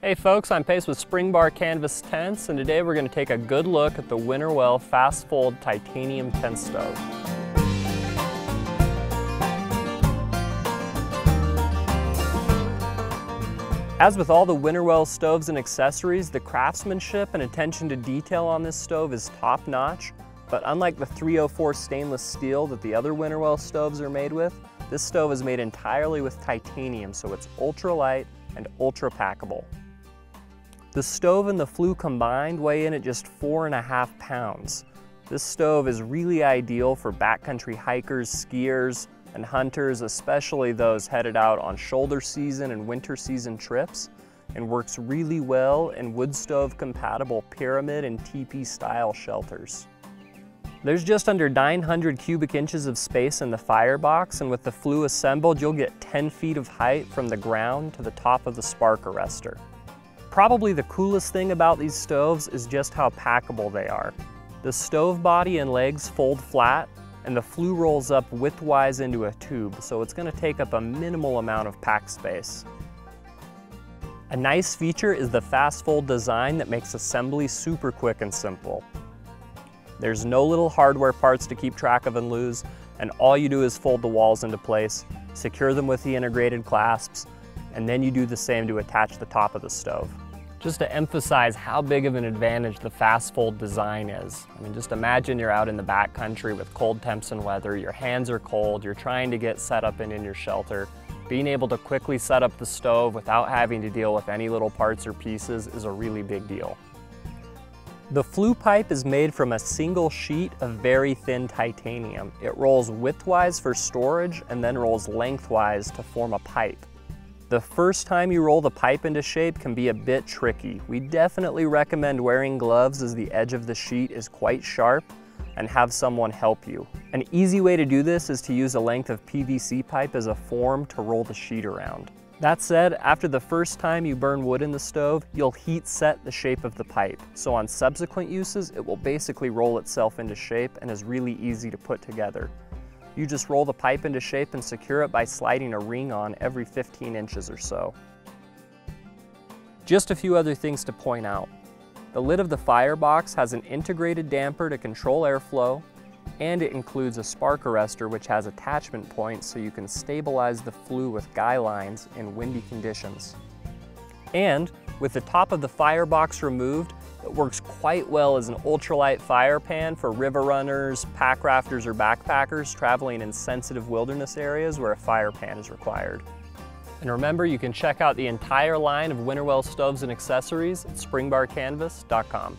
Hey folks, I'm Pace with Springbar Canvas Tents, and today we're going to take a good look at the Winnerwell Fastfold Titanium Tent Stove. As with all the Winnerwell stoves and accessories, the craftsmanship and attention to detail on this stove is top-notch, but unlike the 304 stainless steel that the other Winnerwell stoves are made with, this stove is made entirely with titanium, so it's ultra-light and ultra-packable. The stove and the flue combined weigh in at just 4.5 pounds. This stove is really ideal for backcountry hikers, skiers, and hunters, especially those headed out on shoulder season and winter season trips, and works really well in wood stove compatible pyramid and teepee style shelters. There's just under 900 cubic inches of space in the firebox, and with the flue assembled, you'll get 10 feet of height from the ground to the top of the spark arrestor. Probably the coolest thing about these stoves is just how packable they are. The stove body and legs fold flat, and the flue rolls up widthwise into a tube, so it's going to take up a minimal amount of pack space. A nice feature is the Fastfold design that makes assembly super quick and simple. There's no little hardware parts to keep track of and lose, and all you do is fold the walls into place, secure them with the integrated clasps, and then you do the same to attach the top of the stove. Just to emphasize how big of an advantage the Fastfold design is. I mean, just imagine you're out in the backcountry with cold temps and weather, your hands are cold, you're trying to get set up and in your shelter. Being able to quickly set up the stove without having to deal with any little parts or pieces is a really big deal. The flue pipe is made from a single sheet of very thin titanium. It rolls widthwise for storage and then rolls lengthwise to form a pipe. The first time you roll the pipe into shape can be a bit tricky. We definitely recommend wearing gloves as the edge of the sheet is quite sharp, and have someone help you. An easy way to do this is to use a length of PVC pipe as a form to roll the sheet around. That said, after the first time you burn wood in the stove, you'll heat set the shape of the pipe. So on subsequent uses, it will basically roll itself into shape and is really easy to put together. You just roll the pipe into shape and secure it by sliding a ring on every 15 inches or so. Just a few other things to point out. The lid of the firebox has an integrated damper to control airflow, and it includes a spark arrestor which has attachment points so you can stabilize the flue with guy lines in windy conditions. And with the top of the firebox removed, it works quite well as an ultralight fire pan for river runners, pack rafters, or backpackers traveling in sensitive wilderness areas where a fire pan is required. And remember, you can check out the entire line of Winnerwell Stoves and Accessories at springbarcanvas.com.